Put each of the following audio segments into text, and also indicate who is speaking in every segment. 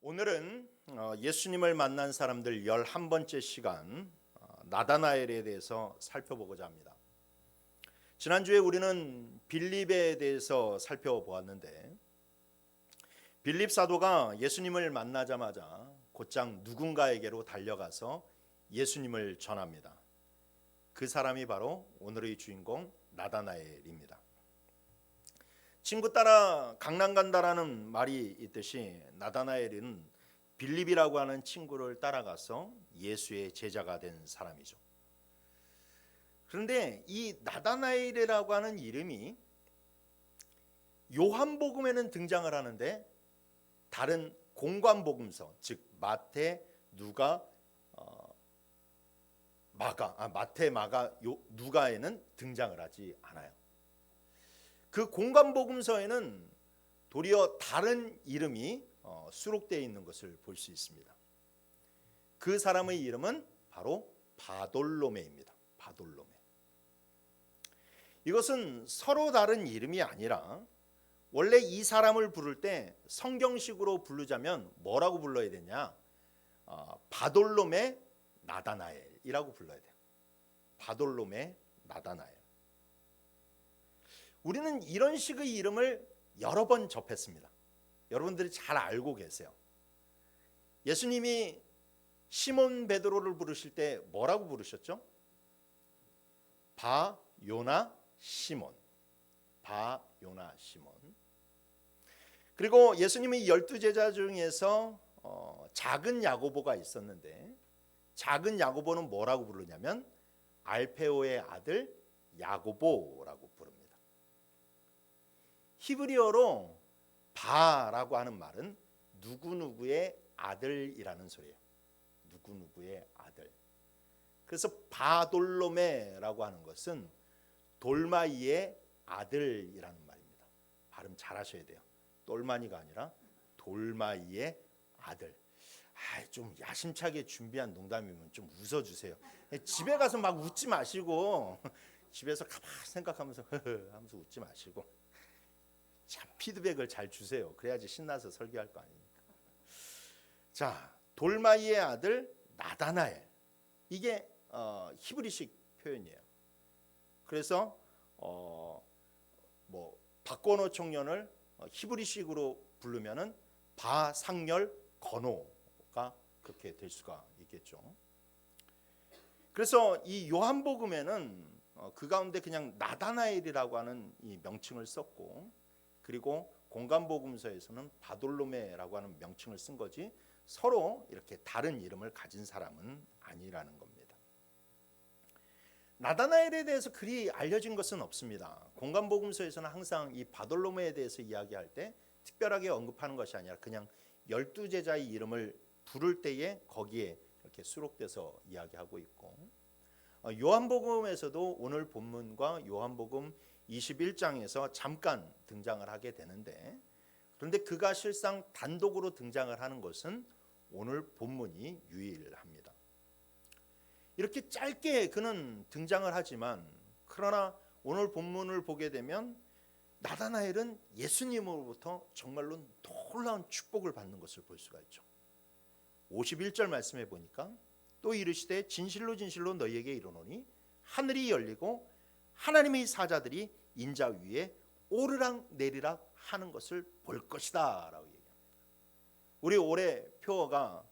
Speaker 1: 오늘은 예수님을 만난 사람들 11번째 시간 나다나엘에 대해서 살펴보고자 합니다. 지난주에 우리는 빌립에 대해서 살펴보았는데 빌립 사도가 예수님을 만나자마자 곧장 누군가에게로 달려가서 예수님을 전합니다. 그 사람이 바로 오늘의 주인공 나다나엘입니다. 친구 따라 강남 간다라는 말이 있듯이 나다나엘은 빌립이라고 하는 친구를 따라가서 예수의 제자가 된 사람이죠. 그런데 이 나다나엘이라고 하는 이름이 요한복음에는 등장을 하는데 다른 공관복음서, 즉 마태, 누가, 마태, 마가, 누가에는 등장을 하지 않아요. 그 공관복음서에는 도리어 다른 이름이 수록되어 있는 것을 볼 수 있습니다. 그 사람의 이름은 바로 바돌로메입니다. 바돌로메. 이것은 서로 다른 이름이 아니라 원래 이 사람을 부를 때 성경식으로 부르자면 뭐라고 불러야 되냐? 바돌로메 나다나엘이라고 불러야 돼요. 바돌로메 나다나엘. 우리는 이런 식의 이름을 여러 번 접했습니다. 여러분들이 잘 알고 계세요. 예수님이 시몬 베드로를 부르실 때 뭐라고 부르셨죠? 바요나 시몬. 바요나 시몬. 그리고 예수님의 12제자 중에서 작은 야고보가 있었는데 작은 야고보는 뭐라고 부르냐면 알페오의 아들 야고보라고 부릅니다. 히브리어로 바라고 하는 말은 누구누구의 아들이라는 소리예요. 누구누구의 아들. 그래서 바돌로메라고 하는 것은 돌마이의 아들이라는 말입니다. 발음 잘 하셔야 돼요. 똘마니가 아니라 돌마이의 아들. 좀 야심차게 준비한 농담이면 좀 웃어주세요. 집에 가서 막 웃지 마시고 집에서 가만히 생각하면서 하면서 웃지 마시고 참 피드백을 잘 주세요. 그래야지 신나서 설교할 거 아닙니까? 자, 돌마이의 아들 나다나엘. 이게 히브리식 표현이에요. 그래서 박건호 청년을 히브리식으로 부르면은 바상열 건호가 그렇게 될 수가 있겠죠. 그래서 이 요한복음에는 그 가운데 그냥 나다나엘이라고 하는 이 명칭을 썼고, 그리고 공관복음서에서는 바돌로메라고 하는 명칭을 쓴 거지 서로 이렇게 다른 이름을 가진 사람은 아니라는 겁니다. 나다나엘에 대해서 그리 알려진 것은 없습니다. 공관복음서에서는 항상 이 바돌로메에 대해서 이야기할 때 특별하게 언급하는 것이 아니라 그냥 12제자의 이름을 부를 때에 거기에 이렇게 수록돼서 이야기하고 있고, 요한복음에서도 오늘 본문과 요한복음 21장에서 잠깐 등장을 하게 되는데, 그런데 그가 실상 단독으로 등장을 하는 것은 오늘 본문이 유일합니다. 이렇게 짧게 그는 등장을 하지만, 그러나 오늘 본문을 보게 되면 나다나엘은 예수님으로부터 정말로 놀라운 축복을 받는 것을 볼 수가 있죠. 51절 말씀해 보니까 또 이르시되 진실로 진실로 너희에게 이르노니 하늘이 열리고 하나님의 사자들이 인자 위에 오르락 내리락 하는 것을 볼 것이다 라고 얘기합니다. 우리 올해 표어가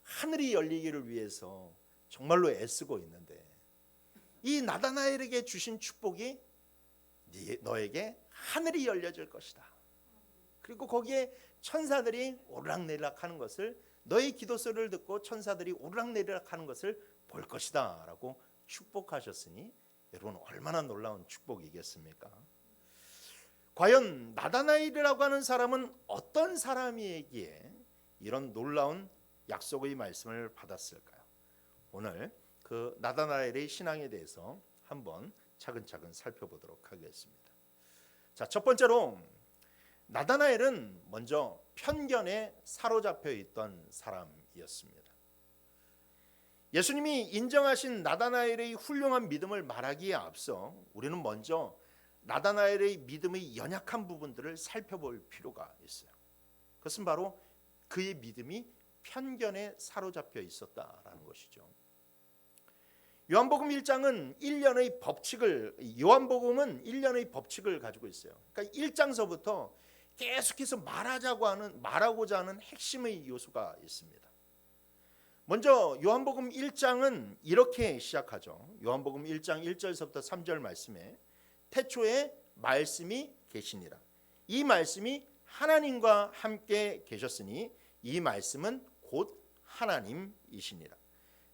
Speaker 1: 하늘이 열리기를 위해서 정말로 애쓰고 있는데, 이 나다나엘에게 주신 축복이 너에게 하늘이 열려질 것이다. 그리고 거기에 천사들이 오르락 내리락 하는 것을, 너의 기도 소리를 듣고 천사들이 오르락 내리락 하는 것을 볼 것이다 라고 축복하셨으니 여러분 얼마나 놀라운 축복이겠습니까? 과연 나다나엘이라고 하는 사람은 어떤 사람이기에 이런 놀라운 약속의 말씀을 받았을까요? 오늘 그 나다나엘의 신앙에 대해서 한번 차근차근 살펴보도록 하겠습니다. 자, 첫 번째로 나다나엘은 먼저 편견에 사로잡혀 있던 사람이었습니다. 예수님이 인정하신 나다나엘의 훌륭한 믿음을 말하기에 앞서 우리는 먼저 나다나엘의 믿음의 연약한 부분들을 살펴볼 필요가 있어요. 그것은 바로 그의 믿음이 편견에 사로잡혀 있었다라는 것이죠. 요한복음 1장은 1년의 법칙을 요한복음은 1년의 법칙을 가지고 있어요. 그러니까 1장서부터 계속해서 말하고자 하는 핵심의 요소가 있습니다. 먼저 요한복음 1장은 이렇게 시작하죠. 요한복음 1장 1절서부터 3절 말씀에 태초에 말씀이 계시니라. 이 말씀이 하나님과 함께 계셨으니 이 말씀은 곧 하나님이시니라.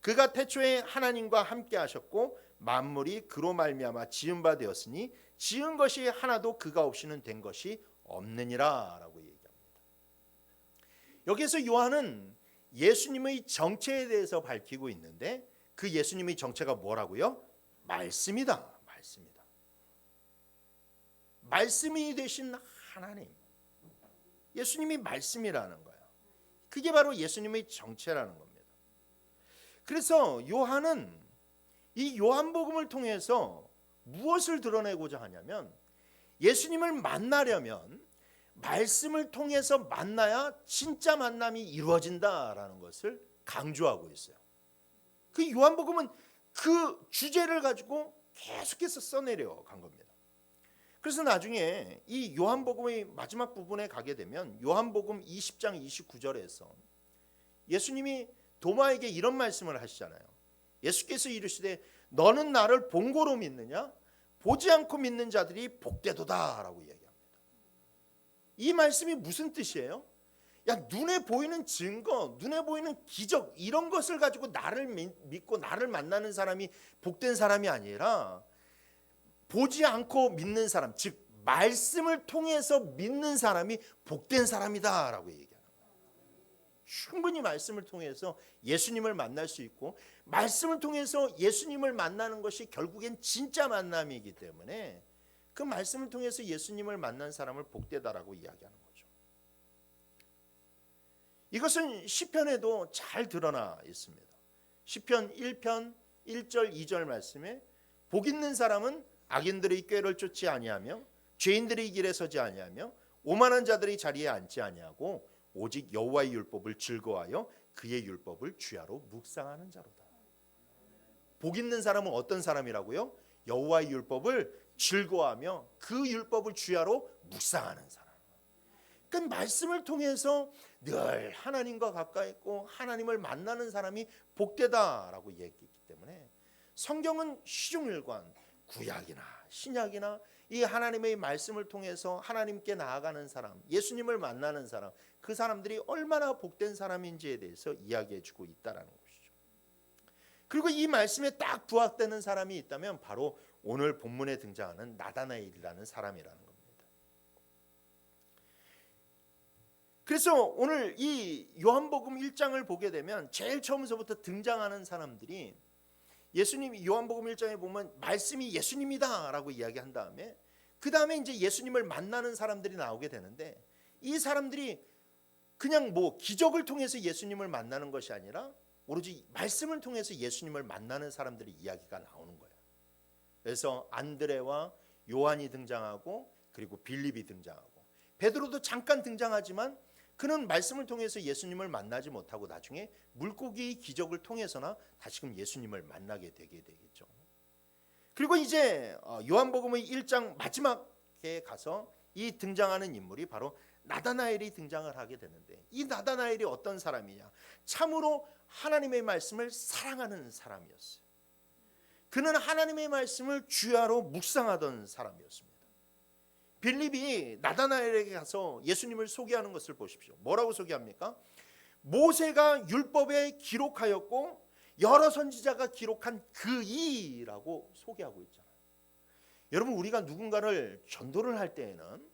Speaker 1: 그가 태초에 하나님과 함께 하셨고 만물이 그로 말미암아 지은 바 되었으니 지은 것이 하나도 그가 없이는 된 것이 없느니라 라고 얘기합니다. 여기서 요한은 예수님의 정체에 대해서 밝히고 있는데 그 예수님의 정체가 뭐라고요? 말씀이다. 말씀이다. 말씀이 되신 하나님. 예수님이 말씀이라는 거예요. 그게 바로 예수님의 정체라는 겁니다. 그래서 요한은 이 요한복음을 통해서 무엇을 드러내고자 하냐면 예수님을 만나려면 말씀을 통해서 만나야 진짜 만남이 이루어진다라는 것을 강조하고 있어요. 그 요한복음은 그 주제를 가지고 계속해서 써내려 간 겁니다. 그래서 나중에 이 요한복음의 마지막 부분에 가게 되면 요한복음 20장 29절에서 예수님이 도마에게 이런 말씀을 하시잖아요. 예수께서 이르시되 너는 나를 본고로 믿느냐? 보지 않고 믿는 자들이 복되도다 라고 얘기합니다. 이 말씀이 무슨 뜻이에요? 야, 눈에 보이는 증거, 눈에 보이는 기적 이런 것을 가지고 나를 믿고 나를 만나는 사람이 복된 사람이 아니라 보지 않고 믿는 사람, 즉 말씀을 통해서 믿는 사람이 복된 사람이다 라고 얘기합니다. 충분히 말씀을 통해서 예수님을 만날 수 있고 말씀을 통해서 예수님을 만나는 것이 결국엔 진짜 만남이기 때문에 그 말씀을 통해서 예수님을 만난 사람을 복되다라고 이야기하는 거죠. 이것은 시편에도 잘 드러나 있습니다. 시편 1편 1절 2절 말씀에 복 있는 사람은 악인들의 꾀를 쫓지 아니하며 죄인들의 길에 서지 아니하며 오만한 자들의 자리에 앉지 아니하고 오직 여호와의 율법을 즐거워하여 그의 율법을 주야로 묵상하는 자로다. 복 있는 사람은 어떤 사람이라고요? 여호와의 율법을 즐거워하며 그 율법을 주야로 묵상하는 사람. 그러니까 말씀을 통해서 늘 하나님과 가까이 있고 하나님을 만나는 사람이 복되다라고 얘기했기 때문에 성경은 시종일관 구약이나 신약이나 이 하나님의 말씀을 통해서 하나님께 나아가는 사람, 예수님을 만나는 사람, 그 사람들이 얼마나 복된 사람인지에 대해서 이야기해주고 있다라는 것이죠. 그리고 이 말씀에 딱 부합되는 사람이 있다면 바로 오늘 본문에 등장하는 나다나엘이라는 사람이라는 겁니다. 그래서 오늘 이 요한복음 1장을 보게 되면 제일 처음서부터 등장하는 사람들이 예수님 요한복음 1장에 보면 말씀이 예수님이다 라고 이야기한 다음에 그 다음에 이제 예수님을 만나는 사람들이 나오게 되는데 이 사람들이 그냥 뭐 기적을 통해서 예수님을 만나는 것이 아니라 오로지 말씀을 통해서 예수님을 만나는 사람들의 이야기가 나오는 거예요. 그래서 안드레와 요한이 등장하고 그리고 빌립이 등장하고 베드로도 잠깐 등장하지만 그는 말씀을 통해서 예수님을 만나지 못하고 나중에 물고기의 기적을 통해서나 다시금 예수님을 만나게 되게 되겠죠. 그리고 이제 요한복음의 1장 마지막에 가서 이 등장하는 인물이 바로 나다나엘이 등장을 하게 되는데 이 나다나엘이 어떤 사람이냐? 참으로 하나님의 말씀을 사랑하는 사람이었어요. 그는 하나님의 말씀을 주야로 묵상하던 사람이었습니다. 빌립이 나다나엘에게 가서 예수님을 소개하는 것을 보십시오. 뭐라고 소개합니까? 모세가 율법에 기록하였고 여러 선지자가 기록한 그 이라고 소개하고 있잖아요. 여러분 우리가 누군가를 전도를 할 때에는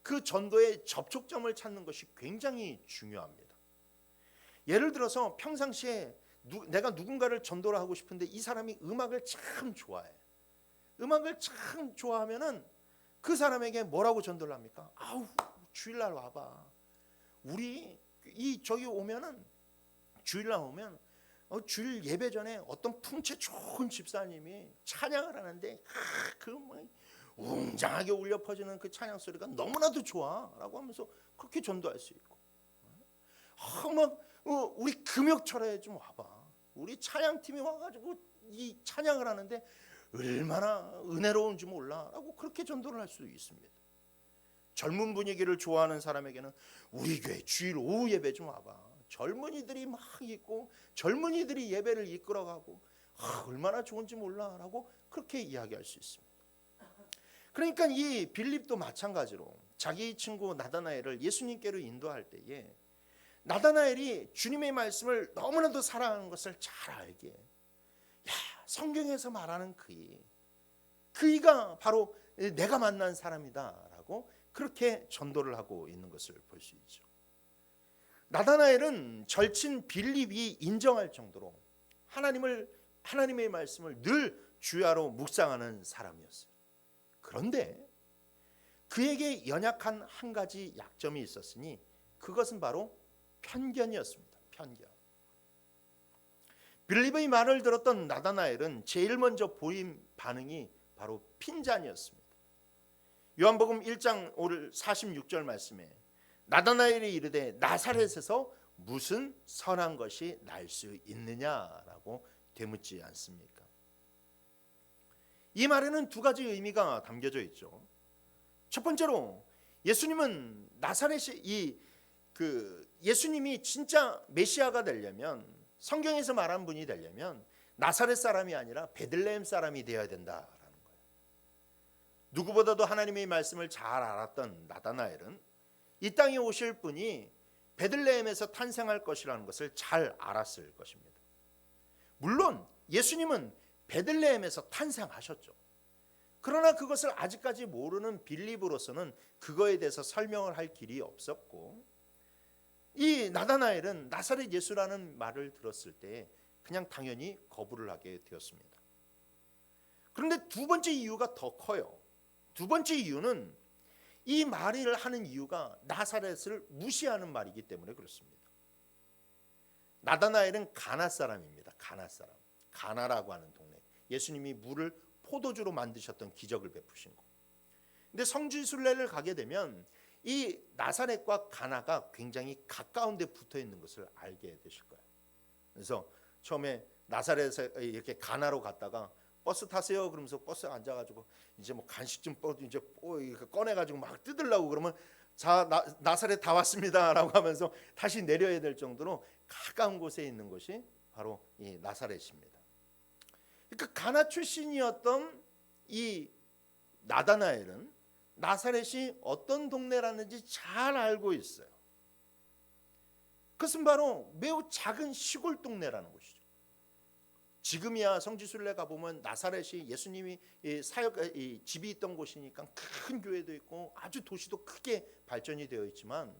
Speaker 1: 그 전도의 접촉점을 찾는 것이 굉장히 중요합니다. 예를 들어서 평상시에 내가 누군가를 전도를 하고 싶은데 이 사람이 음악을 참 좋아해. 음악을 참 좋아하면은 그 사람에게 뭐라고 전도를 합니까? 아우 주일날 와봐. 우리 저기 오면은 주일날 오면 주일 예배 전에 어떤 풍채 좋은 집사님이 찬양을 하는데 그 뭐 웅장하게 울려 퍼지는 그 찬양 소리가 너무나도 좋아라고 하면서 그렇게 전도할 수 있고 막 우리 금욕철에 좀 와봐. 우리 찬양팀이 와가지고 이 찬양을 하는데 얼마나 은혜로운지 몰라라고 그렇게 전도를 할 수 있습니다. 젊은 분위기를 좋아하는 사람에게는 우리 교회 주일 오후 예배 좀 와봐. 젊은이들이 막 있고 젊은이들이 예배를 이끌어가고 얼마나 좋은지 몰라라고 그렇게 이야기할 수 있습니다. 그러니까 이 빌립도 마찬가지로 자기 친구 나다나엘을 예수님께로 인도할 때에 나다나엘이 주님의 말씀을 너무나도 사랑하는 것을 잘 알기에 성경에서 말하는 그이가 바로 내가 만난 사람이다라고 그렇게 전도를 하고 있는 것을 볼 수 있죠. 나다나엘은 절친 빌립이 인정할 정도로 하나님의 말씀을 늘 주야로 묵상하는 사람이었어요. 그런데 그에게 연약한 한 가지 약점이 있었으니 그것은 바로 편견이었습니다. 편견. 빌립의 말을 들었던 나다나엘은 제일 먼저 보인 반응이 바로 핀잔이었습니다. 요한복음 1장 46절 말씀에 나다나엘이 이르되 나사렛에서 무슨 선한 것이 날 수 있느냐라고 되묻지 않습니까? 이 말에는 두 가지 의미가 담겨져 있죠. 첫 번째로 예수님은 예수님이 진짜 메시아가 되려면, 성경에서 말한 분이 되려면 나사렛 사람이 아니라 베들레헴 사람이 되어야 된다라는 거예요. 누구보다도 하나님의 말씀을 잘 알았던 나다나엘은 이 땅에 오실 분이 베들레헴에서 탄생할 것이라는 것을 잘 알았을 것입니다. 물론 예수님은 베들레헴에서 탄생하셨죠. 그러나 그것을 아직까지 모르는 빌립으로서는 그거에 대해서 설명을 할 길이 없었고, 이 나다나엘은 나사렛 예수라는 말을 들었을 때 그냥 당연히 거부를 하게 되었습니다. 그런데 두 번째 이유가 더 커요. 두 번째 이유는 이 말을 하는 이유가 나사렛을 무시하는 말이기 때문에 그렇습니다. 나다나엘은 가나 사람입니다. 가나 사람. 가나라고 하는 동네. 예수님이 물을 포도주로 만드셨던 기적을 베푸신 거. 근데 성지순례를 가게 되면 이 나사렛과 가나가 굉장히 가까운 데 붙어 있는 것을 알게 되실 거예요. 그래서 처음에 나사렛에 이렇게 가나로 갔다가 버스 타세요 그러면서 버스에 앉아가지고 이제 뭐 간식 좀 이제 꺼내가지고 막 뜯으려고 그러면 자 나사렛 다 왔습니다라고 하면서 다시 내려야 될 정도로 가까운 곳에 있는 것이 바로 이 나사렛입니다. 그러니까 가나 출신이었던 이 나다나엘은 나사렛이 어떤 동네라는지 잘 알고 있어요. 그것은 바로 매우 작은 시골 동네라는 것이죠. 지금이야 성지순례 가보면 나사렛이 예수님이 집이 있던 곳이니까 큰 교회도 있고 아주 도시도 크게 발전이 되어 있지만,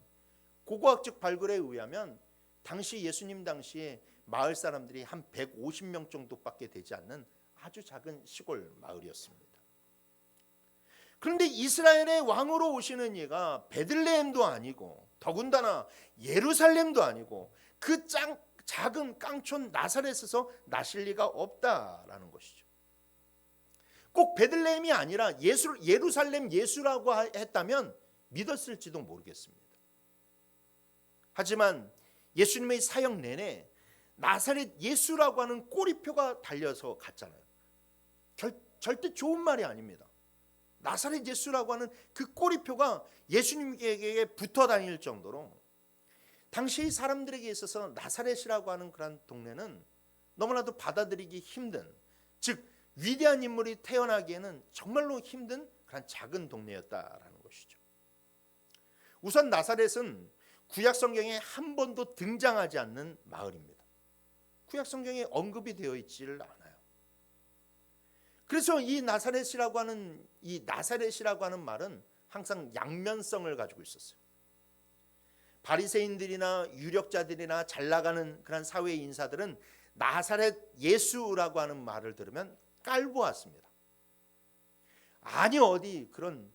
Speaker 1: 고고학적 발굴에 의하면 당시 예수님 당시에 마을 사람들이 한 150명 정도밖에 되지 않는 아주 작은 시골 마을이었습니다. 그런데 이스라엘의 왕으로 오시는 이가 베들레헴도 아니고 더군다나 예루살렘도 아니고 그 작은 깡촌 나사렛에서 나실 리가 없다라는 것이죠. 꼭 베들레헴이 아니라 예루살렘 예수라고 했다면 믿었을지도 모르겠습니다. 하지만 예수님의 사역 내내 나사렛 예수라고 하는 꼬리표가 달려서 갔잖아요. 절대 좋은 말이 아닙니다. 나사렛 예수라고 하는 그 꼬리표가 예수님에게 붙어 다닐 정도로 당시 사람들에게 있어서 나사렛이라고 하는 그런 동네는 너무나도 받아들이기 힘든, 즉 위대한 인물이 태어나기에는 정말로 힘든 그런 작은 동네였다라는 것이죠. 우선 나사렛은 구약 성경에 한 번도 등장하지 않는 마을입니다. 구약 성경에 언급이 되어 있지를 않아요. 그래서 이 나사렛이라고 하는 말은 항상 양면성을 가지고 있었어요. 바리새인들이나 유력자들이나 잘 나가는 그런 사회 인사들은 나사렛 예수라고 하는 말을 들으면 깔보았습니다. 아니 어디 그런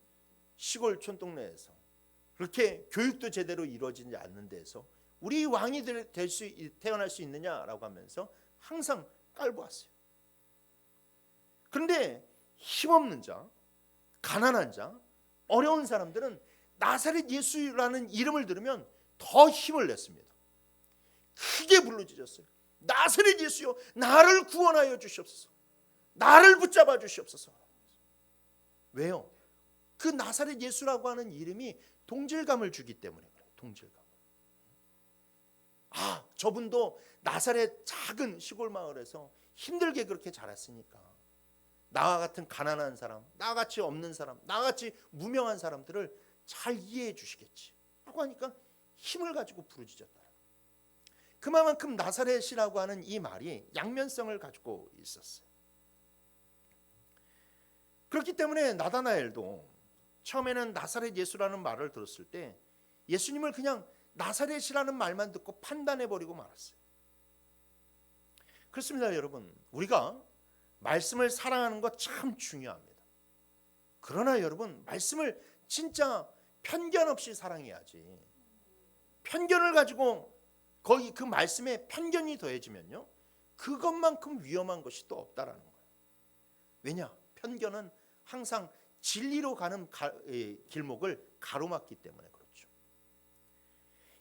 Speaker 1: 시골 촌동네에서 그렇게 교육도 제대로 이루어지지 않는 데서 우리 왕이 태어날 수 있느냐라고 하면서 항상 깔보았어요. 그런데 힘없는 자, 가난한 자, 어려운 사람들은 나사렛 예수라는 이름을 들으면 더 힘을 냈습니다. 크게 부르짖었어요. 나사렛 예수여, 나를 구원하여 주시옵소서. 나를 붙잡아 주시옵소서. 왜요? 그 나사렛 예수라고 하는 이름이 동질감을 주기 때문에 그래요. 동질감. 저분도 나사렛 작은 시골 마을에서 힘들게 그렇게 자랐으니까 나와 같은 가난한 사람, 나같이 없는 사람, 나같이 무명한 사람들을 잘 이해해 주시겠지 하고 하니까 힘을 가지고 부르짖었다. 그만큼 나사렛이라고 하는 이 말이 양면성을 가지고 있었어요. 그렇기 때문에 나다나엘도 처음에는 나사렛 예수라는 말을 들었을 때 예수님을 그냥 나사렛이라는 말만 듣고 판단해버리고 말았어요. 그렇습니다, 여러분. 우리가 말씀을 사랑하는 것 참 중요합니다. 그러나 여러분, 말씀을 진짜 편견 없이 사랑해야지. 편견을 가지고 거기 그 말씀에 편견이 더해지면요, 그것만큼 위험한 것이 또 없다라는 거예요. 왜냐? 편견은 항상 진리로 가는 길목을 가로막기 때문에 그렇죠.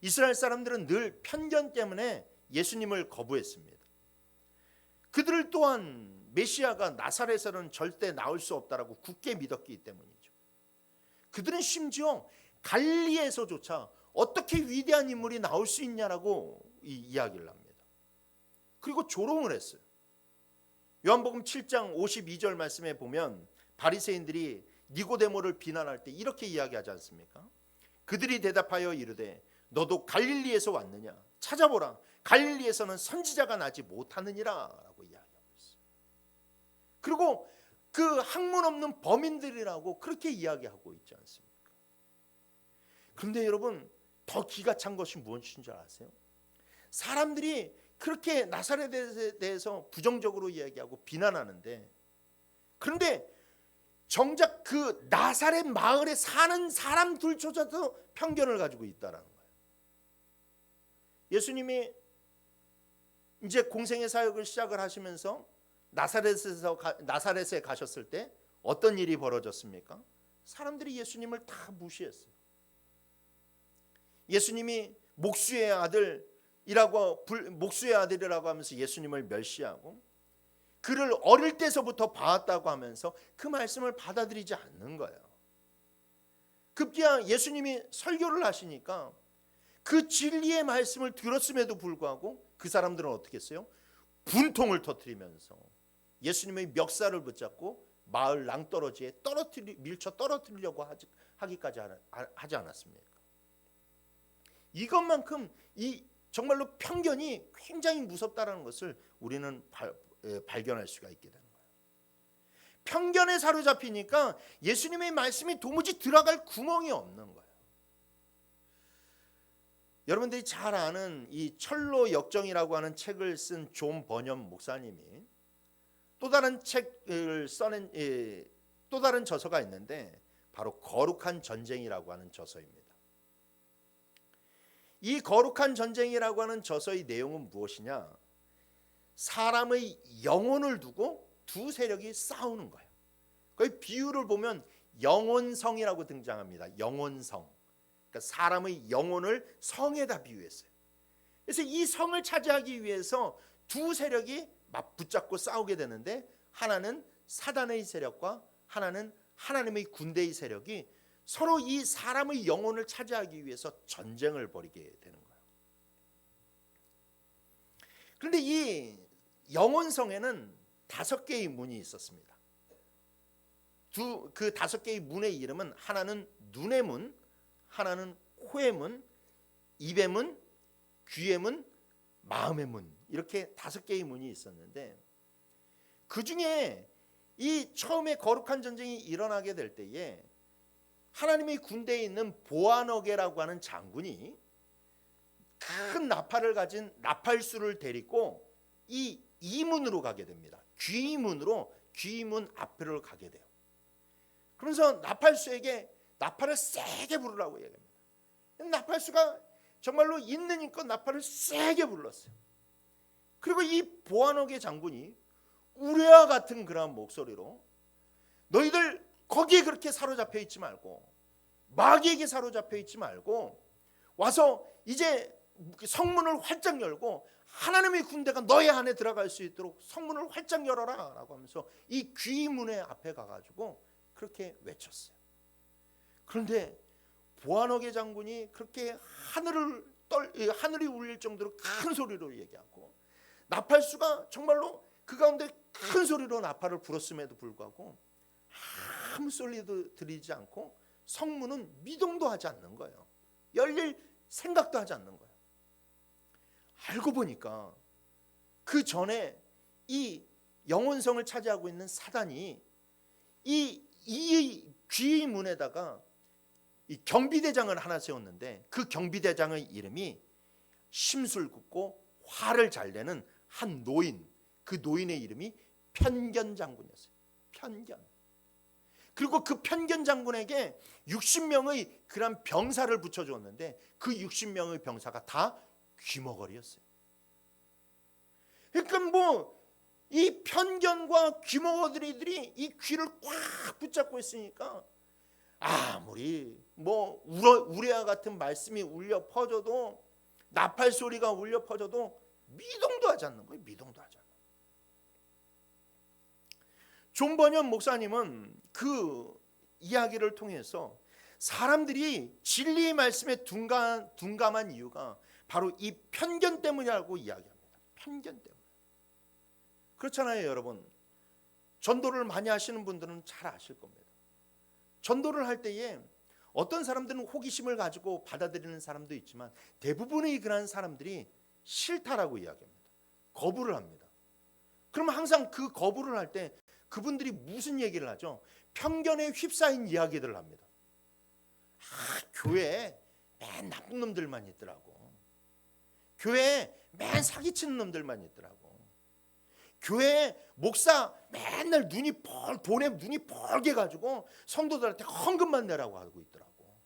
Speaker 1: 이스라엘 사람들은 늘 편견 때문에 예수님을 거부했습니다. 그들 또한 메시아가 나사렛에서는 절대 나올 수 없다라고 굳게 믿었기 때문이죠. 그들은 심지어 갈릴리에서조차 어떻게 위대한 인물이 나올 수 있냐라고 이야기를 합니다. 그리고 조롱을 했어요. 요한복음 7장 52절 말씀에 보면 바리새인들이 니고데모를 비난할 때 이렇게 이야기하지 않습니까? 그들이 대답하여 이르되 너도 갈릴리에서 왔느냐? 찾아보라. 갈릴리에서는 선지자가 나지 못하느니라 라고 이야기하고 있어요. 그리고 그 학문 없는 범인들이라고 그렇게 이야기하고 있지 않습니까? 그런데 여러분, 더 기가 찬 것이 무엇인 줄 아세요? 사람들이 그렇게 나사렛에 대해서 부정적으로 이야기하고 비난하는데, 그런데 정작 그 나사렛 마을에 사는 사람들조차도 편견을 가지고 있다라는 거예요. 예수님이 이제 공생의 사역을 시작을 하시면서 나사렛에 가셨을 때 어떤 일이 벌어졌습니까? 사람들이 예수님을 다 무시했어요. 예수님이 목수의 아들이라고 하면서 예수님을 멸시하고 그를 어릴 때서부터 봐왔다고 하면서 그 말씀을 받아들이지 않는 거예요. 급기야 예수님이 설교를 하시니까 그 진리의 말씀을 들었음에도 불구하고 그 사람들은 어떻게 했어요? 분통을 터뜨리면서 예수님의 멱살을 붙잡고 마을 낭떠러지에 밀쳐 떨어뜨리려고 하기까지 하지 않았습니까? 이것만큼 정말로 편견이 굉장히 무섭다는 것을 우리는 발견할 수가 있게 되는 거예요. 편견에 사로잡히니까 예수님의 말씀이 도무지 들어갈 구멍이 없는 거예요. 여러분들이 잘 아는 이 철로 역정이라고 하는 책을 쓴 존 버년 목사님이 또 다른 책을 써낸 또 다른 저서가 있는데 바로 거룩한 전쟁이라고 하는 저서입니다. 이 거룩한 전쟁이라고 하는 저서의 내용은 무엇이냐? 사람의 영혼을 두고 두 세력이 싸우는 거예요. 그 비유를 보면 영혼성이라고 등장합니다. 영혼성. 그러니까 사람의 영혼을 성에다 비유했어요. 그래서 이 성을 차지하기 위해서 두 세력이 막 붙잡고 싸우게 되는데, 하나는 사단의 세력과 하나는 하나님의 군대의 세력이 서로 이 사람의 영혼을 차지하기 위해서 전쟁을 벌이게 되는 거예요. 그런데 이 영혼성에는 5개의 문이 있었습니다. 그 5개의 문의 이름은 하나는 눈의 문, 하나는 코의 문, 입의 문, 귀의 문, 마음의 문, 이렇게 5개의 문이 있었는데, 그 중에 이 처음에 거룩한 전쟁이 일어나게 될 때에 하나님의 군대에 있는 보아너게라고 하는 장군이 큰 나팔을 가진 나팔수를 데리고 이 이문으로 가게 됩니다. 귀문 앞으로 가게 돼요. 그러면서 나팔수에게 나팔을 세게 부르라고 얘기합니다. 나팔수가 정말로 있는 힘껏 나팔을 세게 불렀어요. 그리고 이 보아너게 장군이 우레와 같은 그러한 목소리로 너희들 거기에 그렇게 사로잡혀 있지 말고, 마귀에게 사로잡혀 있지 말고 와서 이제 성문을 활짝 열고 하나님의 군대가 너의 안에 들어갈 수 있도록 성문을 활짝 열어라 라고 하면서 이 귀문의 앞에 가가지고 그렇게 외쳤어요. 그런데 보아너게 장군이 그렇게 하늘이 울릴 정도로 큰 소리로 얘기하고 나팔수가 정말로 그 가운데 큰 소리로 나팔을 불었음에도 불구하고 아무 소리도 들리지 않고 성문은 미동도 하지 않는 거예요. 열릴 생각도 하지 않는 거예요. 알고 보니까 그 전에 이 영혼성을 차지하고 있는 사단이 이 귀문에다가 이 경비대장을 하나 세웠는데 그 경비대장의 이름이 심술 굽고 화를 잘 내는 한 노인, 그 노인의 이름이 편견 장군이었어요. 편견. 그리고 그 편견 장군에게 60명의 그런 병사를 붙여주었는데 그 60명의 병사가 다 귀머거리였어요. 그러니까 뭐 이 편견과 귀머거리들이 이 귀를 꽉 붙잡고 있으니까 아무리 뭐 우레와 같은 말씀이 울려 퍼져도 나팔 소리가 울려 퍼져도 미동도 하지 않는 거예요. 미동도 하지 않는 거예요. 존 버년 목사님은 그 이야기를 통해서 사람들이 진리의 말씀에 둔감한 이유가 바로 이 편견 때문이라고 이야기합니다. 편견 때문에. 그렇잖아요, 여러분. 전도를 많이 하시는 분들은 잘 아실 겁니다. 전도를 할 때에 어떤 사람들은 호기심을 가지고 받아들이는 사람도 있지만 대부분의 그런 사람들이 싫다라고 이야기합니다. 거부를 합니다. 그러면 항상 그 거부를 할 때 그분들이 무슨 얘기를 하죠? 편견에 휩싸인 이야기들을 합니다. 교회에 맨 나쁜 놈들만 있더라고. 교회에 맨 사기치는 놈들만 있더라고. 교회에 목사 맨날 돈에 눈이 뻘게 가지고 성도들한테 헌금만 내라고 하고 있더라고.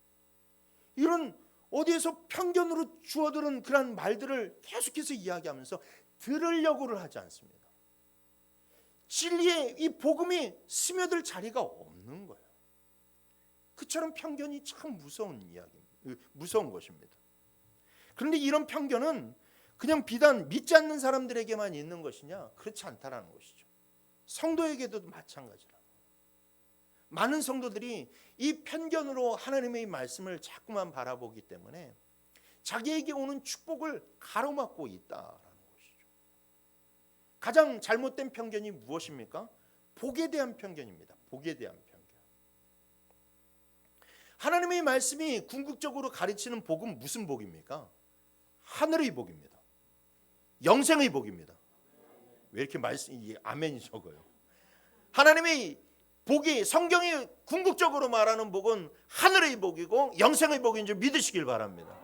Speaker 1: 이런 어디에서 편견으로 주어들은 그런 말들을 계속해서 이야기하면서 들으려고를 하지 않습니다. 진리의 이 복음이 스며들 자리가 없는 거예요. 그처럼 편견이 참 무서운 것입니다. 그런데 이런 편견은 그냥 비단 믿지 않는 사람들에게만 있는 것이냐? 그렇지 않다라는 것이죠. 성도에게도 마찬가지라. 많은 성도들이 이 편견으로 하나님의 말씀을 자꾸만 바라보기 때문에 자기에게 오는 축복을 가로막고 있다라는 것이죠. 가장 잘못된 편견이 무엇입니까? 복에 대한 편견입니다. 복에 대한 편견. 하나님의 말씀이 궁극적으로 가르치는 복은 무슨 복입니까? 하늘의 복입니다. 영생의 복입니다. 왜 이렇게 말씀이 아멘이 적어요? 하나님의 복이 성경이 궁극적으로 말하는 복은 하늘의 복이고 영생의 복인 줄 믿으시길 바랍니다.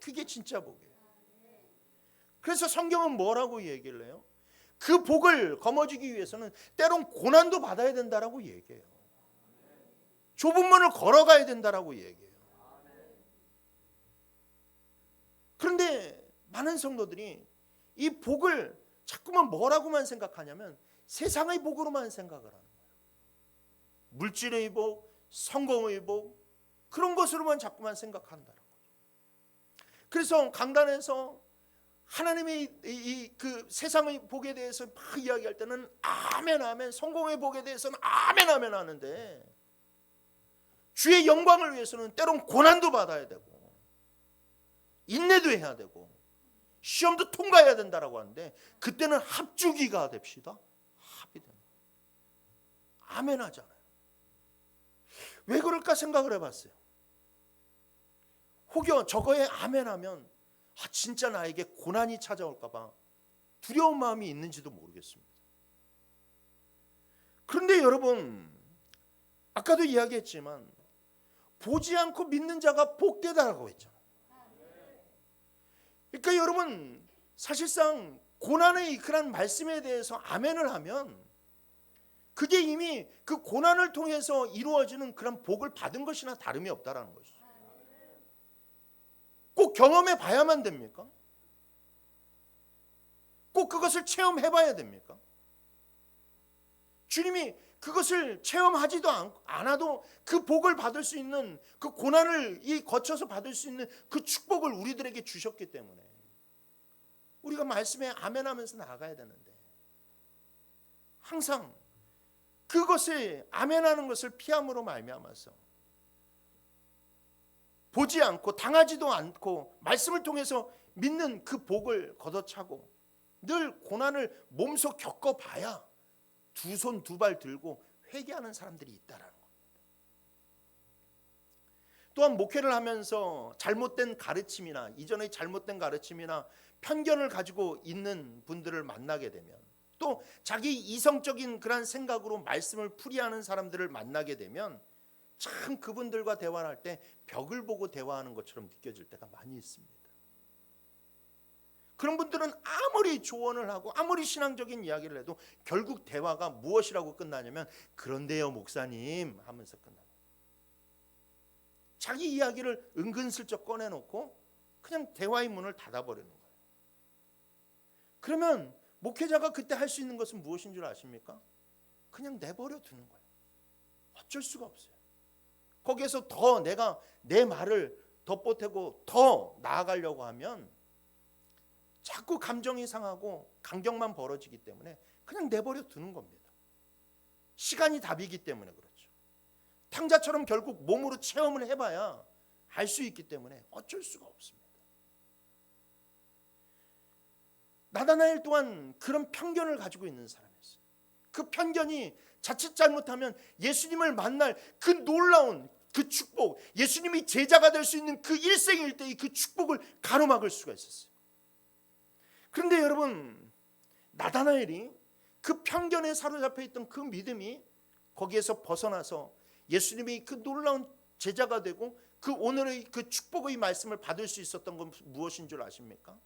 Speaker 1: 그게 진짜 복이에요. 그래서 성경은 뭐라고 얘기를 해요? 그 복을 거머쥐기 위해서는 때론 고난도 받아야 된다라고 얘기해요. 좁은 문을 걸어가야 된다라고 얘기해요. 그런데 많은 성도들이 이 복을 자꾸만 뭐라고만 생각하냐면 세상의 복으로만 생각을 하는 거예요. 물질의 복, 성공의 복, 그런 것으로만 자꾸만 생각한다는 거죠. 그래서 강단에서 하나님의 그 세상의 복에 대해서 막 이야기할 때는 아멘 아멘, 성공의 복에 대해서는 아멘 아멘 하는데 주의 영광을 위해서는 때론 고난도 받아야 되고 인내도 해야 되고 시험도 통과해야 된다라고 하는데 그때는 합주기가 됩시다. 합이 되는 거예요. 아멘 하잖아요. 왜 그럴까 생각을 해봤어요. 혹여 저거에 아멘 하면 진짜 나에게 고난이 찾아올까 봐 두려운 마음이 있는지도 모르겠습니다. 그런데 여러분, 아까도 이야기했지만 보지 않고 믿는 자가 복되다라고 했잖아요. 그러니까 여러분, 사실상 고난의 그런 말씀에 대해서 아멘을 하면 그게 이미 그 고난을 통해서 이루어지는 그런 복을 받은 것이나 다름이 없다라는 것이죠. 꼭 경험해 봐야만 됩니까? 꼭 그것을 체험해 봐야 됩니까? 주님이 그것을 체험하지도 않아도 그 복을 받을 수 있는, 그 고난을 거쳐서 받을 수 있는 그 축복을 우리들에게 주셨기 때문에 우리가 말씀에 아멘하면서 나아가야 되는데, 항상 그것을 아멘하는 것을 피함으로 말미암아서 보지 않고 당하지도 않고 말씀을 통해서 믿는 그 복을 걷어차고 늘 고난을 몸소 겪어봐야 두 손 두 발 들고 회개하는 사람들이 있다라는 겁니다. 또한 목회를 하면서 잘못된 가르침이나 이전의 잘못된 가르침이나 편견을 가지고 있는 분들을 만나게 되면, 또 자기 이성적인 그런 생각으로 말씀을 풀이하는 사람들을 만나게 되면 참 그분들과 대화를 할 때 벽을 보고 대화하는 것처럼 느껴질 때가 많이 있습니다. 그런 분들은 아무리 조언을 하고 아무리 신앙적인 이야기를 해도 결국 대화가 무엇이라고 끝나냐면 그런데요 목사님 하면서 끝나요. 자기 이야기를 은근슬쩍 꺼내놓고 그냥 대화의 문을 닫아버리는 거예요. 그러면 목회자가 그때 할 수 있는 것은 무엇인 줄 아십니까? 그냥 내버려 두는 거예요. 어쩔 수가 없어요. 거기에서 더 내가 내 말을 더 보태고 더 나아가려고 하면 자꾸 감정이 상하고 간격만 벌어지기 때문에 그냥 내버려 두는 겁니다. 시간이 답이기 때문에 그렇죠. 탕자처럼 결국 몸으로 체험을 해봐야 알 수 있기 때문에 어쩔 수가 없습니다. 나다나엘 또한 그런 편견을 가지고 있는 사람이었어요. 그 편견이 자칫 잘못하면 예수님을 만날 그 놀라운 그 축복, 예수님이 제자가 될 수 있는 그 일생일대의 그 축복을 가로막을 수가 있었어요. 그런데 여러분, 나다나엘이 그 편견에 사로잡혀 있던 그 믿음이 거기에서 벗어나서 예수님이 그 놀라운 제자가 되고 그 오늘의 그 축복의 말씀을 받을 수 있었던 건 무엇인 줄 아십니까?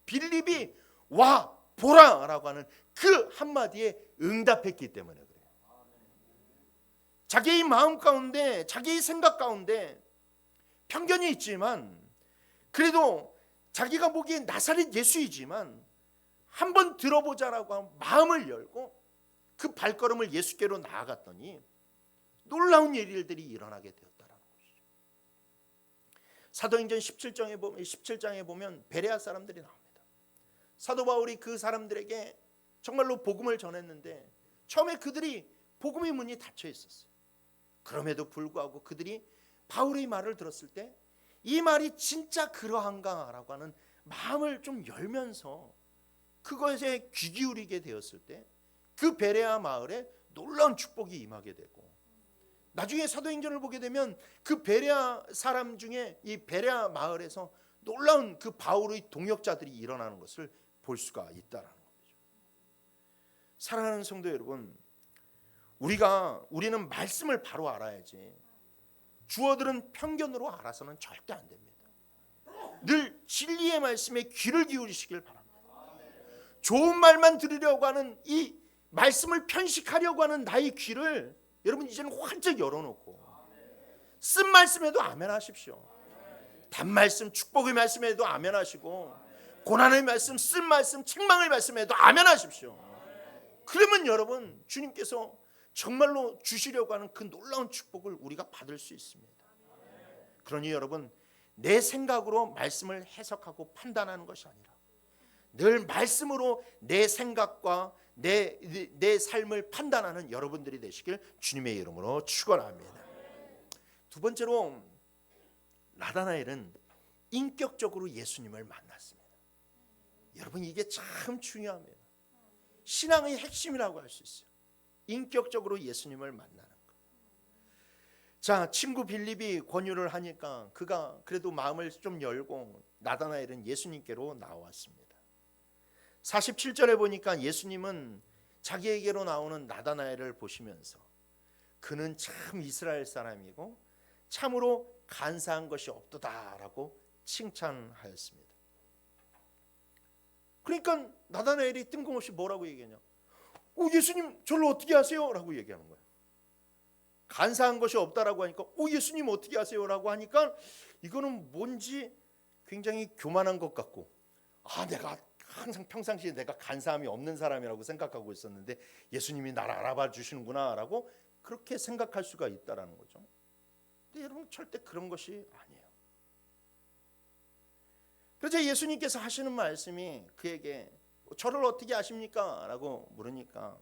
Speaker 1: 빌립이 와 보라 라고 하는 그 한마디에 응답했기 때문에 그래요. 자기의 마음 가운데, 자기의 생각 가운데 편견이 있지만 그래도 자기가 보기에 나사렛 예수이지만 한번 들어보자라고 하고 마음을 열고 그 발걸음을 예수께로 나아갔더니 놀라운 일들이 일어나게 되었다라는 것이죠. 사도행전 17장에 보면 베레아 사람들이 나옵니다. 사도 바울이 그 사람들에게 정말로 복음을 전했는데 처음에 그들이 복음의 문이 닫혀 있었어요. 그럼에도 불구하고 그들이 바울의 말을 들었을 때 이 말이 진짜 그러한가라고 하는 마음을 좀 열면서 그것에 귀 기울이게 되었을 때 그 베레아 마을에 놀라운 축복이 임하게 되고, 나중에 사도행전을 보게 되면 그 베레아 사람 중에 이 베레아 마을에서 놀라운 그 바울의 동역자들이 일어나는 것을 볼 수가 있다라는 거죠. 사랑하는 성도 여러분, 우리는 말씀을 바로 알아야지 주어들은 편견으로 알아서는 절대 안 됩니다. 늘 진리의 말씀에 귀를 기울이시길 바랍니다. 좋은 말만 들으려고 하는 이 말씀을 편식하려고 하는 나의 귀를 여러분 이제는 활짝 열어놓고 쓴 말씀에도 아멘 하십시오. 단말씀 축복의 말씀에도 아멘 하시고 고난의 말씀, 쓴 말씀, 책망의 말씀에도 아멘 하십시오. 그러면 여러분 주님께서 정말로 주시려고 하는 그 놀라운 축복을 우리가 받을 수 있습니다. 그러니 여러분, 내 생각으로 말씀을 해석하고 판단하는 것이 아니라 늘 말씀으로 내 생각과 내 삶을 판단하는 여러분들이 되시길 주님의 이름으로 축원합니다. 두 번째로, 나다나엘은 인격적으로 예수님을 만났습니다. 여러분, 이게 참 중요합니다. 신앙의 핵심이라고 할 수 있어요. 인격적으로 예수님을 만나는 것. 자, 친구 빌립이 권유를 하니까 그가 그래도 마음을 좀 열고 나다나엘은 예수님께로 나왔습니다. 47절에 보니까 예수님은 자기에게로 나오는 나다나엘을 보시면서 그는 참 이스라엘 사람이고 참으로 간사한 것이 없도다라고 칭찬하였습니다. 그러니까 나다나엘이 뜬금없이 뭐라고 얘기하냐? 예수님 저를 어떻게 아세요? 라고 얘기하는 거예요. 간사한 것이 없다라고 하니까 예수님 어떻게 아세요? 라고 하니까 이거는 뭔지 굉장히 교만한 것 같고, 내가 항상 평상시에 내가 간사함이 없는 사람이라고 생각하고 있었는데 예수님이 나를 알아봐 주시는구나라고 그렇게 생각할 수가 있다라는 거죠. 근데 여러분 절대 그런 것이 아니에요. 그래서 예수님께서 하시는 말씀이 그에게 저를 어떻게 아십니까? 라고 물으니까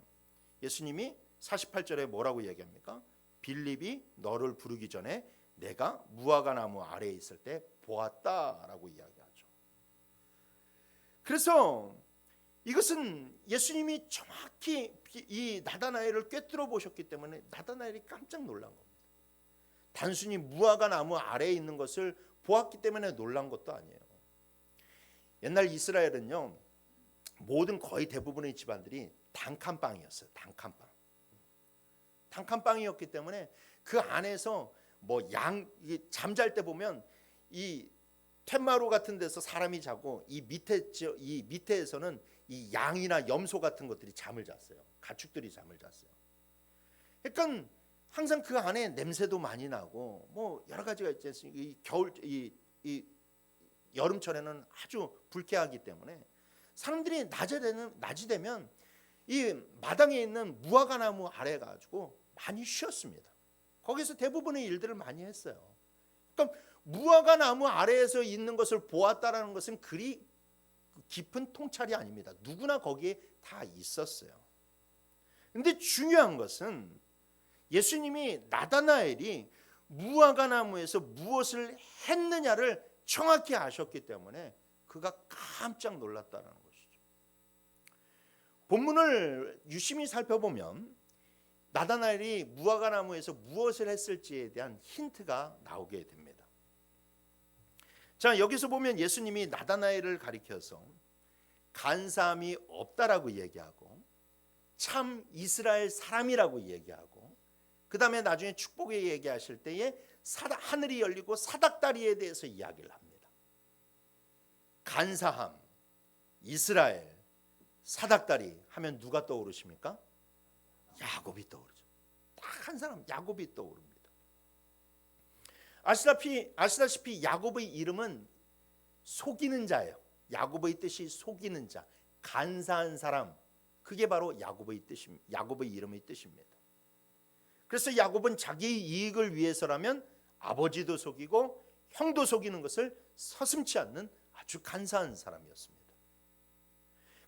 Speaker 1: 예수님이 48절에 뭐라고 얘기합니까? 빌립이 너를 부르기 전에 내가 무화과 나무 아래에 있을 때 보았다라고 이야기하죠. 그래서 이것은 예수님이 정확히 이 나다나엘을 꿰뚫어 보셨기 때문에 나다나엘이 깜짝 놀란 겁니다. 단순히 무화과 나무 아래에 있는 것을 보았기 때문에 놀란 것도 아니에요. 옛날 이스라엘은요, 모든 거의 대부분의 집안들이 단칸방이었어요. 단칸방이었기 때문에 그 안에서 뭐 잠잘 때 보면 이 텐마루 같은 데서 사람이 자고 이 밑에서는 이 양이나 염소 같은 것들이 잠을 잤어요. 가축들이 잠을 잤어요. 그러니까 항상 그 안에 냄새도 많이 나고 뭐 여러 가지가 있지 않습니까? 이 겨울 이 여름철에는 아주 불쾌하기 때문에 사람들이 낮이 되면 이 마당에 있는 무화과 나무 아래 가지고 많이 쉬었습니다. 거기서 대부분의 일들을 많이 했어요. 그러니까 무화과 나무 아래에서 있는 것을 보았다라는 것은 그리 깊은 통찰이 아닙니다. 누구나 거기에 다 있었어요. 근데 중요한 것은 예수님이 나다나엘이 무화과 나무에서 무엇을 했느냐를 정확히 아셨기 때문에 그가 깜짝 놀랐다는 것이죠. 본문을 유심히 살펴보면 나다나엘이 무화과 나무에서 무엇을 했을지에 대한 힌트가 나오게 됩니다. 자, 여기서 보면 예수님이 나다나엘을 가리켜서 간사함이 없다라고 얘기하고 참 이스라엘 사람이라고 얘기하고 그 다음에 나중에 축복에 얘기하실 때에 하늘이 열리고 사닥다리에 대해서 이야기를 합니다. 간사함, 이스라엘, 사닥다리 하면 누가 떠오르십니까? 야곱이 떠오르죠. 딱 한 사람 야곱이 떠오릅니다. 아시다시피 야곱의 이름은 속이는 자예요. 야곱의 뜻이 속이는 자, 간사한 사람, 그게 바로 야곱의 이름의 뜻입니다. 그래서 야곱은 자기의 이익을 위해서라면 아버지도 속이고 형도 속이는 것을 서슴지 않는 아주 간사한 사람이었습니다.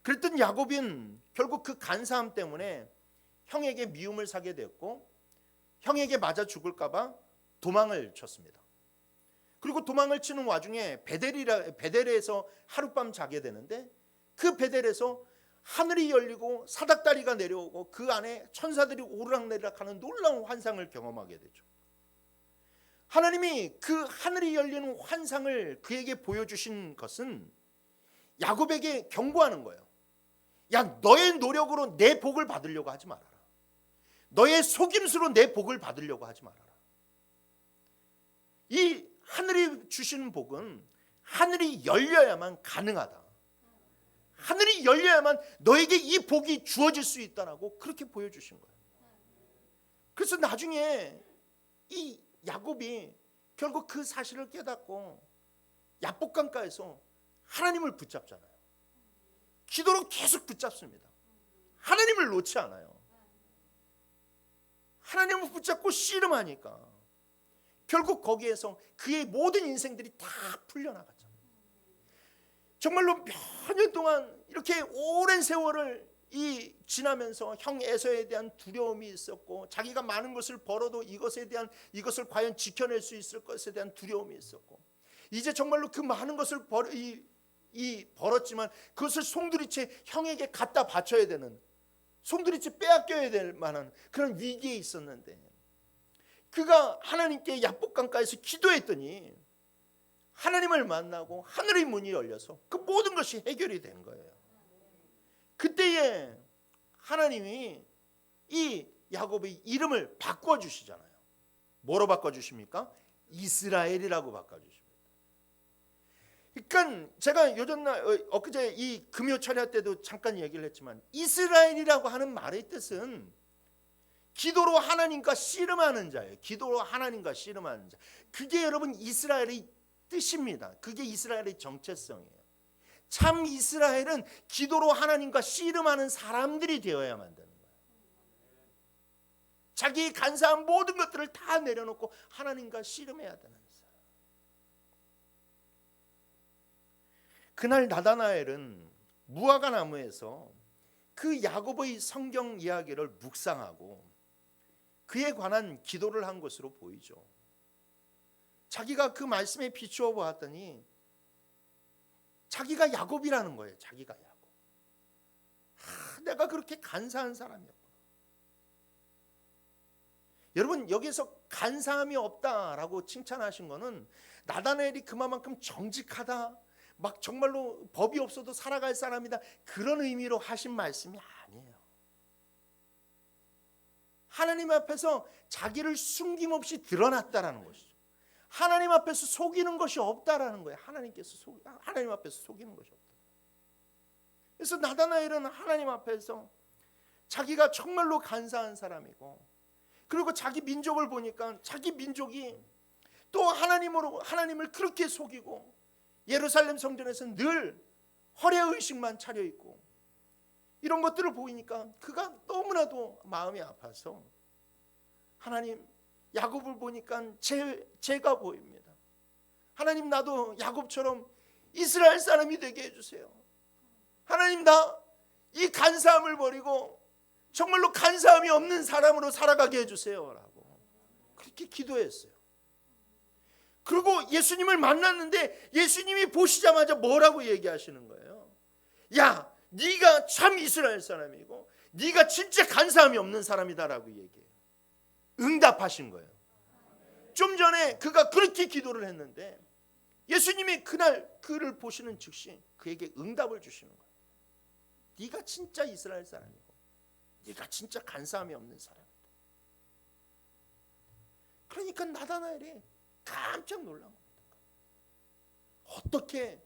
Speaker 1: 그랬던 야곱은 결국 그 간사함 때문에 형에게 미움을 사게 되었고 형에게 맞아 죽을까 봐 도망을 쳤습니다. 그리고 도망을 치는 와중에 베델에서 하룻밤 자게 되는데 그 베델에서 하늘이 열리고 사닥다리가 내려오고 그 안에 천사들이 오르락내리락 하는 놀라운 환상을 경험하게 되죠. 하나님이 그 하늘이 열리는 환상을 그에게 보여주신 것은 야곱에게 경고하는 거예요. 야, 너의 노력으로 내 복을 받으려고 하지 말아라. 너의 속임수로 내 복을 받으려고 하지 말아라. 이 하늘이 주시는 복은 하늘이 열려야만 가능하다. 하늘이 열려야만 너에게 이 복이 주어질 수 있다라고 그렇게 보여주신 거예요. 그래서 나중에 이 야곱이 결국 그 사실을 깨닫고 야복강가에서 하나님을 붙잡잖아요. 기도로 계속 붙잡습니다. 하나님을 놓지 않아요. 하나님을 붙잡고 씨름하니까 결국 거기에서 그의 모든 인생들이 다 풀려나갔잖아요. 정말로 몇 년 동안 이렇게 오랜 세월을 지나면서 형 에서에 대한 두려움이 있었고 자기가 많은 것을 벌어도 이것을 과연 지켜낼 수 있을 것에 대한 두려움이 있었고 이제 정말로 그 많은 것을 벌었지만 그것을 송두리째 형에게 갖다 바쳐야 되는 송두리째 빼앗겨야 될 만한 그런 위기에 있었는데 그가 하나님께 야복강가에서 기도했더니 하나님을 만나고 하늘의 문이 열려서 그 모든 것이 해결이 된 거예요. 그때에 하나님이 이 야곱의 이름을 바꿔주시잖아요. 뭐로 바꿔주십니까? 이스라엘이라고 바꿔주십니다. 그러니까 제가 엊그제 이 금요 철야 때도 잠깐 얘기를 했지만 이스라엘이라고 하는 말의 뜻은 기도로 하나님과 씨름하는 자예요. 기도로 하나님과 씨름하는 자. 그게 여러분 이스라엘의 뜻입니다. 그게 이스라엘의 정체성이에요. 참 이스라엘은 기도로 하나님과 씨름하는 사람들이 되어야만 되는 거예요. 자기 간사한 모든 것들을 다 내려놓고 하나님과 씨름해야 되는 사람. 그날 나다나엘은 무화과 나무에서 그 야곱의 성경 이야기를 묵상하고 그에 관한 기도를 한 것으로 보이죠. 자기가 그 말씀에 비추어 보았더니 자기가 야곱이라는 거예요. 자기가 야곱. 내가 그렇게 간사한 사람이었구나. 여러분, 여기서 간사함이 없다라고 칭찬하신 거는 나다나엘이 그만큼 정직하다, 막 정말로 법이 없어도 살아갈 사람이다, 그런 의미로 하신 말씀이 아니에요. 하나님 앞에서 자기를 숨김없이 드러났다라는 것이죠. 하나님 앞에서 속이는 것이 없다라는 거예요. 하나님 앞에서 속이는 것이 없다. 그래서 나다나엘은 하나님 앞에서 자기가 정말로 간사한 사람이고, 그리고 자기 민족을 보니까 자기 민족이 또 하나님을 그렇게 속이고 예루살렘 성전에서 늘 허례의식만 차려입고 이런 것들을 보이니까 그가 너무나도 마음이 아파서 하나님, 야곱을 보니까 죄가 보입니다. 하나님, 나도 야곱처럼 이스라엘 사람이 되게 해주세요. 하나님, 나 이 간사함을 버리고 정말로 간사함이 없는 사람으로 살아가게 해주세요 라고 그렇게 기도했어요. 그리고 예수님을 만났는데 예수님이 보시자마자 뭐라고 얘기하시는 거예요? 야, 네가 참 이스라엘 사람이고 네가 진짜 간사함이 없는 사람이다라고 얘기해요. 응답하신 거예요. 좀 전에 그가 그렇게 기도를 했는데 예수님이 그날 그를 보시는 즉시 그에게 응답을 주시는 거예요. 네가 진짜 이스라엘 사람이고 네가 진짜 간사함이 없는 사람이다. 그러니까 나다나엘이 깜짝 놀란 겁니다. 어떻게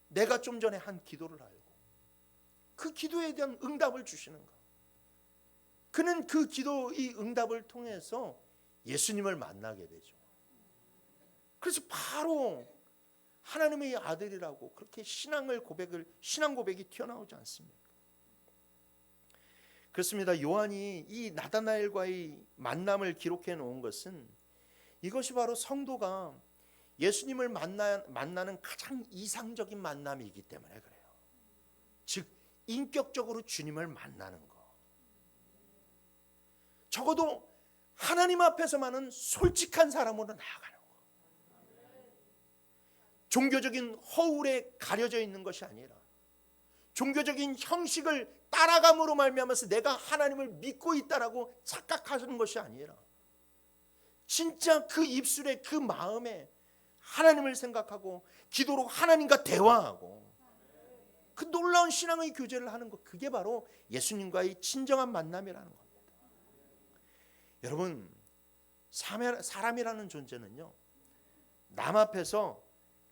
Speaker 1: 내가 좀 전에 한 기도를 알고 그 기도에 대한 응답을 주시는가? 그는 그 기도의 응답을 통해서 예수님을 만나게 되죠. 그래서 바로 하나님의 아들이라고 그렇게 신앙 고백이 튀어나오지 않습니까? 그렇습니다. 요한이 이 나다나엘과의 만남을 기록해 놓은 것은 이것이 바로 성도가 예수님을 만나는 가장 이상적인 만남이기 때문에 그래요. 즉 인격적으로 주님을 만나는 거. 적어도 하나님 앞에서만은 솔직한 사람으로 나아가는 거. 종교적인 허울에 가려져 있는 것이 아니라 종교적인 형식을 따라감으로 말미암아서 내가 하나님을 믿고 있다라고 착각하는 것이 아니라 진짜 그 입술에 그 마음에 하나님을 생각하고 기도로 하나님과 대화하고 그 놀라운 신앙의 교제를 하는 것, 그게 바로 예수님과의 진정한 만남이라는 겁니다. 여러분, 사람이라는 존재는요, 남 앞에서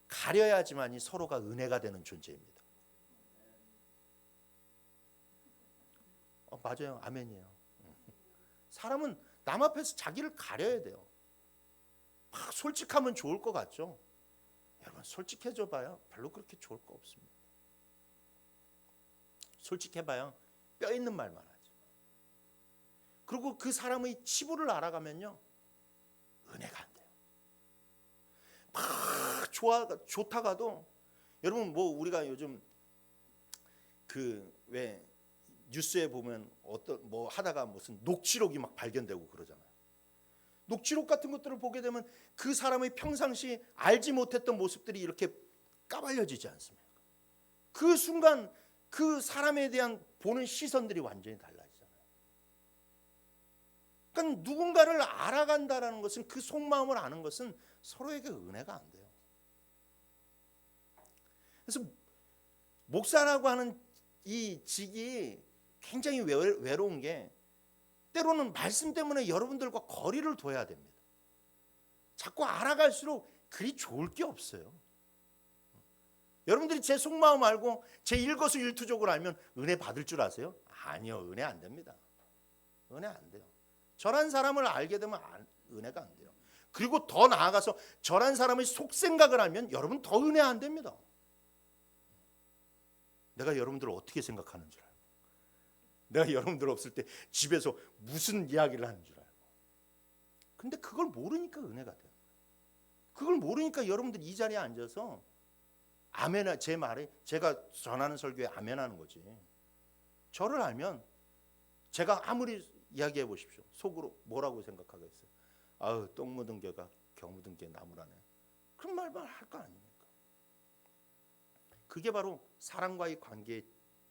Speaker 1: 가려야지만이 서로가 은혜가 되는 존재입니다. 맞아요. 아멘이에요. 사람은 남 앞에서 자기를 가려야 돼요. 막 솔직하면 좋을 것 같죠? 여러분, 솔직해져 봐야 별로 그렇게 좋을 거 없습니다. 솔직해봐야 뼈 있는 말만 하죠. 그리고 그 사람의 치부를 알아가면요, 은혜가 안 돼요. 막 좋다가도 여러분, 뭐 우리가 요즘 왜 뉴스에 보면 뭐 하다가 무슨 녹취록이 막 발견되고 그러잖아요. 녹취록 같은 것들을 보게 되면 그 사람의 평상시 알지 못했던 모습들이 이렇게 까발려지지 않습니까? 그 순간 그 사람에 대한 보는 시선들이 완전히 달라지잖아요. 그러니까 누군가를 알아간다라는 것은, 그 속마음을 아는 것은 서로에게 은혜가 안 돼요. 그래서 목사라고 하는 이 직이 굉장히 외로운 게, 때로는 말씀 때문에 여러분들과 거리를 둬야 됩니다. 자꾸 알아갈수록 그리 좋을 게 없어요. 여러분들이 제 속마음 알고 제 일거수일투족을 알면 은혜 받을 줄 아세요? 아니요, 은혜 안 됩니다. 은혜 안 돼요. 저런 사람을 알게 되면 은혜가 안 돼요. 그리고 더 나아가서 저런 사람의 속생각을 알면 여러분 더 은혜 안 됩니다. 내가 여러분들을 어떻게 생각하는 줄 알고, 내가 여러분들 없을 때 집에서 무슨 이야기를 하는 줄 알고. 근데 그걸 모르니까 은혜가 돼요. 그걸 모르니까 여러분들 이 자리에 앉아서 아멘, 제 말에 제가 전하는 설교에 아멘하는 거지. 저를 알면 제가 아무리 이야기해 보십시오, 속으로 뭐라고 생각하겠어요? 아우, 똥 묻은 개가 겨 묻은 개 나무라네. 그런 말만 할 거 아닙니까? 그게 바로 사랑과의 관계의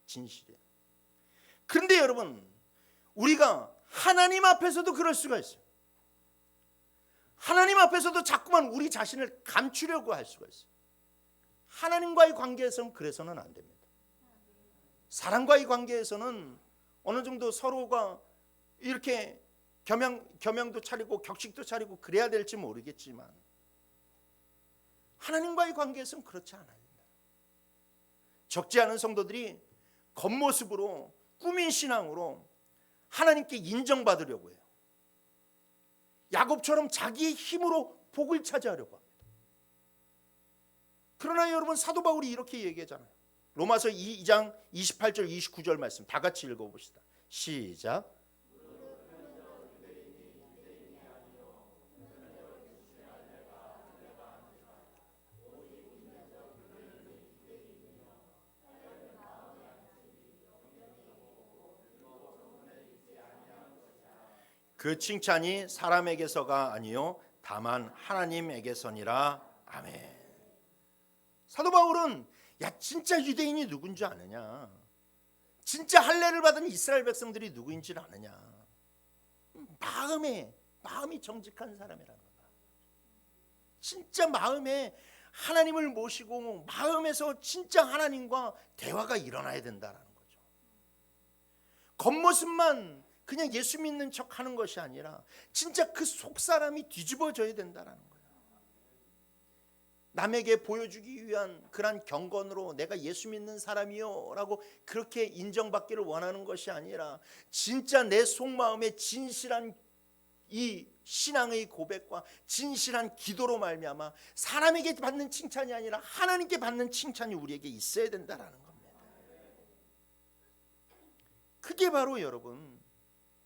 Speaker 1: 진실이에요. 그런데 여러분, 우리가 하나님 앞에서도 그럴 수가 있어요. 하나님 앞에서도 자꾸만 우리 자신을 감추려고 할 수가 있어요. 하나님과의 관계에서는 그래서는 안 됩니다. 사랑과의 관계에서는 어느 정도 서로가 이렇게 겸양도 차리고 격식도 차리고 그래야 될지 모르겠지만, 하나님과의 관계에서는 그렇지 않아야 된다. 적지 않은 성도들이 겉모습으로 꾸민 신앙으로 하나님께 인정받으려고 해요. 야곱처럼 자기의 힘으로 복을 차지하려고 합니다. 그러나 여러분, 사도 바울이 이렇게 얘기하잖아요. 로마서 2장 28절 29절 말씀 다 같이 읽어봅시다. 시작. 그 칭찬이 사람에게서가 아니요 다만 하나님에게서니라. 아멘. 사도 바울은 야, 진짜 유대인이 누군지 아느냐, 진짜 할례를 받은 이스라엘 백성들이 누구인지 아느냐, 마음이 정직한 사람이라는 거다. 진짜 마음에 하나님을 모시고 마음에서 진짜 하나님과 대화가 일어나야 된다는 거죠. 겉모습만 그냥 예수 믿는 척 하는 것이 아니라 진짜 그 속사람이 뒤집어져야 된다는 거예요. 남에게 보여주기 위한 그런 경건으로 내가 예수 믿는 사람이요 라고 그렇게 인정받기를 원하는 것이 아니라 진짜 내 속마음에 진실한 이 신앙의 고백과 진실한 기도로 말미암아 사람에게 받는 칭찬이 아니라 하나님께 받는 칭찬이 우리에게 있어야 된다는 겁니다. 그게 바로 여러분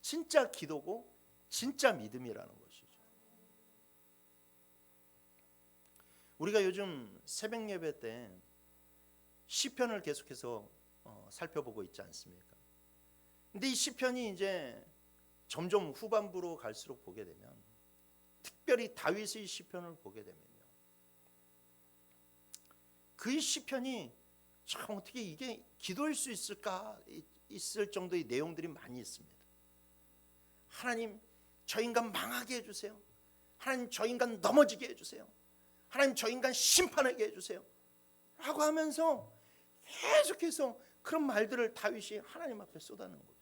Speaker 1: 진짜 기도고 진짜 믿음이라는 것이죠. 우리가 요즘 새벽 예배 때 시편을 계속해서 살펴보고 있지 않습니까? 근데 이 시편이 이제 점점 후반부로 갈수록 보게 되면, 특별히 다윗의 시편을 보게 되면요, 그 시편이 참 어떻게 이게 기도일 수 있을까 있을 정도의 내용들이 많이 있습니다. 하나님, 저 인간 망하게 해주세요. 하나님, 저 인간 넘어지게 해주세요. 하나님, 저 인간 심판하게 해주세요 라고 하면서 계속해서 그런 말들을 다윗이 하나님 앞에 쏟아내는 거예요.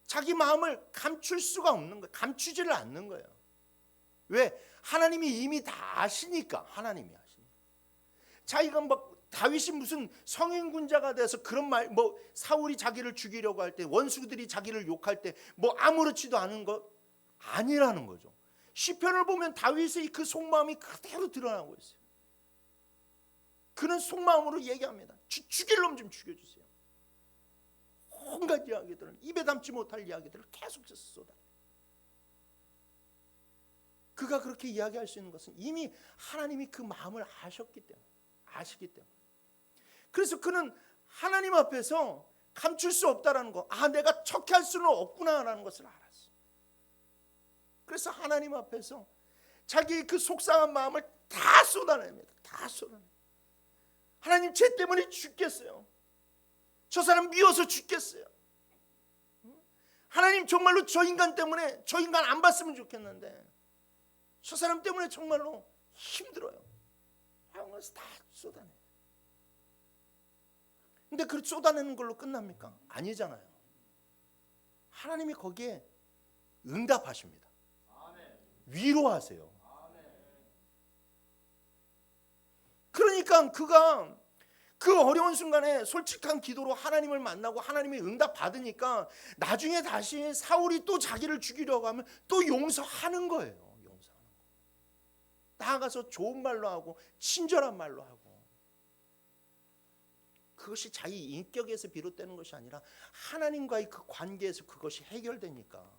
Speaker 1: 자기 마음을 감출 수가 없는 거예요. 감추지를 않는 거예요. 왜? 하나님이 이미 다 아시니까. 하나님이 아시니까. 자기가 막 다윗이 무슨 성인군자가 돼서 그런 말, 뭐 사울이 자기를 죽이려고 할 때, 원수들이 자기를 욕할 때 뭐 아무렇지도 않은 것 아니라는 거죠. 시편을 보면 다윗의 그 속마음이 그대로 드러나고 있어요. 그는 속마음으로 얘기합니다. 죽일 놈 좀 죽여주세요. 온갖 이야기들을, 입에 담지 못할 이야기들을 계속해서 쏟아내요. 그가 그렇게 이야기할 수 있는 것은 이미 하나님이 그 마음을 아시기 때문에. 그래서 그는 하나님 앞에서 감출 수 없다라는 거, 내가 척할 수는 없구나라는 것을 알았어요. 그래서 하나님 앞에서 자기 그 속상한 마음을 다 쏟아냅니다. 다 쏟아냅니다. 하나님, 죄 때문에 죽겠어요. 저 사람 미워서 죽겠어요. 하나님, 정말로 저 인간 때문에, 저 인간 안 봤으면 좋겠는데 저 사람 때문에 정말로 힘들어요. 하면서 다 쏟아내요. 근데 그 쏟아내는 걸로 끝납니까? 아니잖아요. 하나님이 거기에 응답하십니다. 위로하세요. 그러니까 그가 그 어려운 순간에 솔직한 기도로 하나님을 만나고 하나님의 응답 받으니까 나중에 다시 사울이 또 자기를 죽이려고 하면 또 용서하는 거예요. 용서하는 거. 나아가서 좋은 말로 하고 친절한 말로 하고. 그것이 자기 인격에서 비롯되는 것이 아니라 하나님과의 그 관계에서 그것이 해결되니까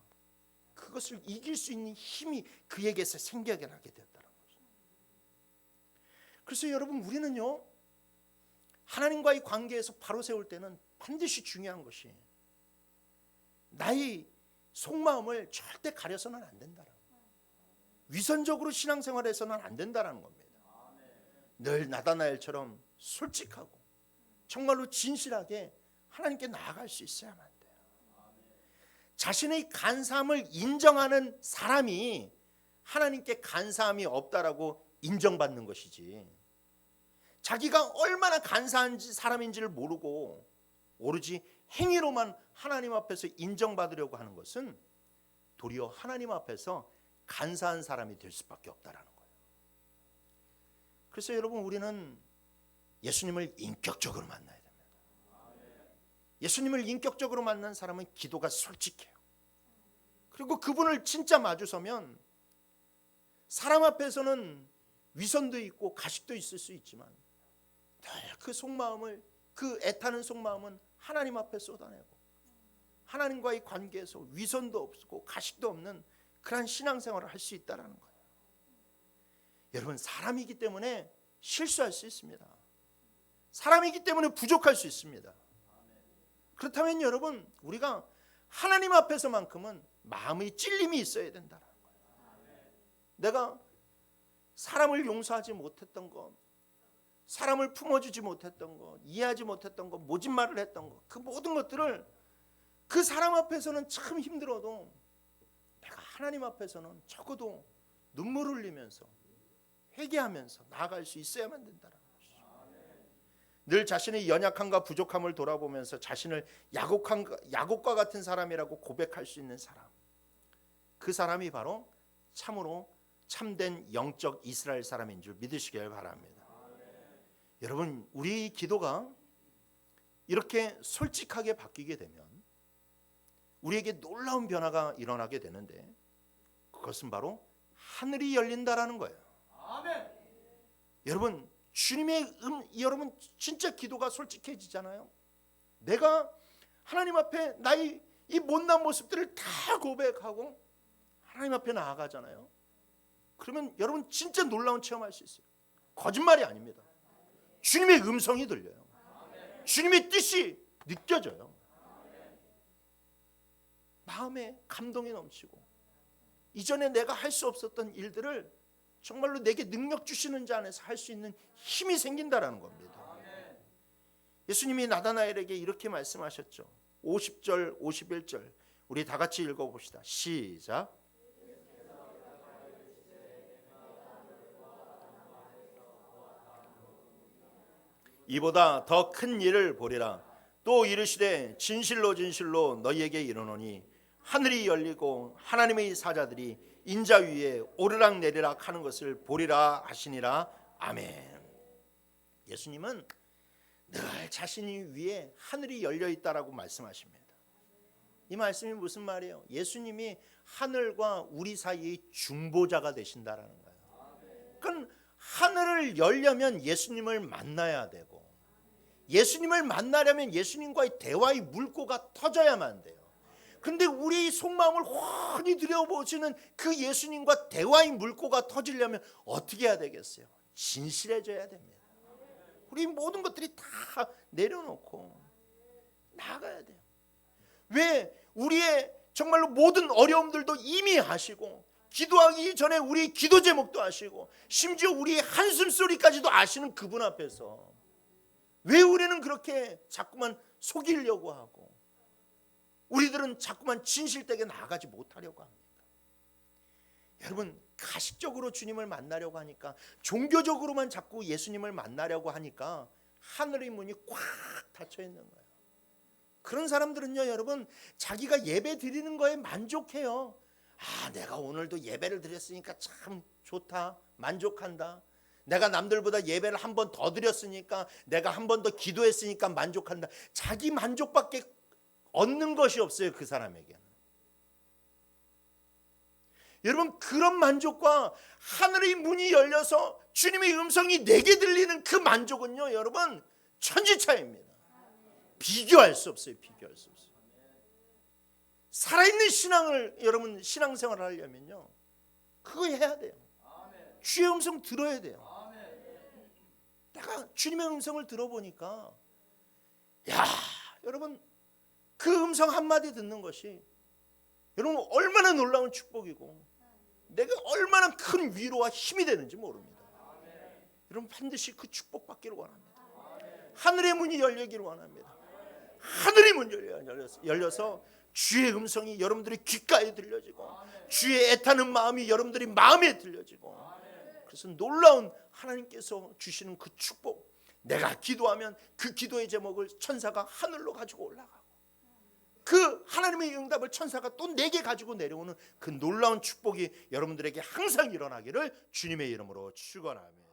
Speaker 1: 그것을 이길 수 있는 힘이 그에게서 생겨나게 되었다는 거죠. 그래서 여러분, 우리는요, 하나님과의 관계에서 바로 세울 때는 반드시 중요한 것이 나의 속마음을 절대 가려서는 안 된다라는 거예요. 위선적으로 신앙생활해서는 안 된다라는 겁니다. 늘 나다나엘처럼 솔직하고 정말로 진실하게 하나님께 나아갈 수 있어야만 돼요. 자신의 간사함을 인정하는 사람이 하나님께 간사함이 없다라고 인정받는 것이지, 자기가 얼마나 간사한 사람인지를 모르고 오로지 행위로만 하나님 앞에서 인정받으려고 하는 것은 도리어 하나님 앞에서 간사한 사람이 될 수밖에 없다라는 거예요. 그래서 여러분, 우리는 예수님을 인격적으로 만나야 됩니다. 예수님을 인격적으로 만난 사람은 기도가 솔직해요. 그리고 그분을 진짜 마주서면 사람 앞에서는 위선도 있고 가식도 있을 수 있지만 늘 그 속마음을, 그 애타는 속마음은 하나님 앞에 쏟아내고 하나님과의 관계에서 위선도 없고 가식도 없는 그런 신앙생활을 할 수 있다는 거예요. 여러분, 사람이기 때문에 실수할 수 있습니다. 사람이기 때문에 부족할 수 있습니다. 그렇다면 여러분, 우리가 하나님 앞에서만큼은 마음의 찔림이 있어야 된다는 거예요. 내가 사람을 용서하지 못했던 것, 사람을 품어주지 못했던 것, 이해하지 못했던 것, 모진 말을 했던 것, 그 모든 것들을 그 사람 앞에서는 참 힘들어도 내가 하나님 앞에서는 적어도 눈물 흘리면서 회개하면서 나아갈 수 있어야만 된다는 것이죠. 늘 자신의 연약함과 부족함을 돌아보면서 자신을 야곱과 같은 사람이라고 고백할 수 있는 사람, 그 사람이 바로 참으로 참된 영적 이스라엘 사람인 줄 믿으시길 바랍니다. 여러분, 우리 기도가 이렇게 솔직하게 바뀌게 되면 우리에게 놀라운 변화가 일어나게 되는데, 그것은 바로 하늘이 열린다라는 거예요. 아멘. 여러분, 여러분 진짜 기도가 솔직해지잖아요. 내가 하나님 앞에 나의 이 못난 모습들을 다 고백하고 하나님 앞에 나아가잖아요. 그러면 여러분 진짜 놀라운 체험할 수 있어요. 거짓말이 아닙니다. 주님의 음성이 들려요. 주님의 뜻이 느껴져요. 마음에 감동이 넘치고 이전에 내가 할 수 없었던 일들을 정말로 내게 능력 주시는 자 안에서 할 수 있는 힘이 생긴다라는 겁니다. 예수님이 나다나엘에게 이렇게 말씀하셨죠. 50절 51절 우리 다 같이 읽어봅시다. 시작. 이보다 더 큰 일을 보리라. 또 이르시되 진실로 진실로 너희에게 이르노니 하늘이 열리고 하나님의 사자들이 인자 위에 오르락 내리락 하는 것을 보리라 하시니라. 아멘. 예수님은 늘 자신이 위에 하늘이 열려 있다라고 말씀하십니다. 이 말씀이 무슨 말이에요? 예수님이 하늘과 우리 사이의 중보자가 되신다라는 거예요. 그러니까 하늘을 열려면 예수님을 만나야 되고, 예수님을 만나려면 예수님과의 대화의 물꼬가 터져야만 돼요. 그런데 우리 속마음을 훤히 들여보시는 그 예수님과 대화의 물꼬가 터지려면 어떻게 해야 되겠어요? 진실해져야 됩니다. 우리 모든 것들이 다 내려놓고 나가야 돼요. 왜? 우리의 정말로 모든 어려움들도 이미 아시고, 기도하기 전에 우리 기도 제목도 아시고, 심지어 우리의 한숨 소리까지도 아시는 그분 앞에서 왜 우리는 그렇게 자꾸만 속이려고 하고, 우리들은 자꾸만 진실되게 나아가지 못하려고 합니까? 여러분, 가식적으로 주님을 만나려고 하니까, 종교적으로만 자꾸 예수님을 만나려고 하니까 하늘의 문이 꽉 닫혀 있는 거예요. 그런 사람들은요, 여러분, 자기가 예배 드리는 거에 만족해요. 아, 내가 오늘도 예배를 드렸으니까 참 좋다, 만족한다. 내가 남들보다 예배를 한 번 더 드렸으니까, 내가 한 번 더 기도했으니까 만족한다. 자기 만족밖에 얻는 것이 없어요, 그 사람에게는. 여러분, 그런 만족과 하늘의 문이 열려서 주님의 음성이 내게 들리는 그 만족은요, 여러분, 천지차이입니다. 비교할 수 없어요. 비교할 수 없어요. 살아있는 신앙을 여러분 신앙생활을 하려면요 그거 해야 돼요. 주의 음성 들어야 돼요. 내가 주님의 음성을 들어보니까 야 여러분 그 음성 한마디 듣는 것이 여러분 얼마나 놀라운 축복이고 내가 얼마나 큰 위로와 힘이 되는지 모릅니다. 여러분 반드시 그 축복 받기를 원합니다. 하늘의 문이 열리기를 원합니다. 하늘의 문이 열려서 주의 음성이 여러분들의 귓가에 들려지고 주의 애타는 마음이 여러분들의 마음에 들려지고 그래서 놀라운 하나님께서 주시는 그 축복, 내가 기도하면 그 기도의 제목을 천사가 하늘로 가지고 올라가고 그 하나님의 응답을 천사가 또 내게 가지고 내려오는 그 놀라운 축복이 여러분들에게 항상 일어나기를 주님의 이름으로 축원하며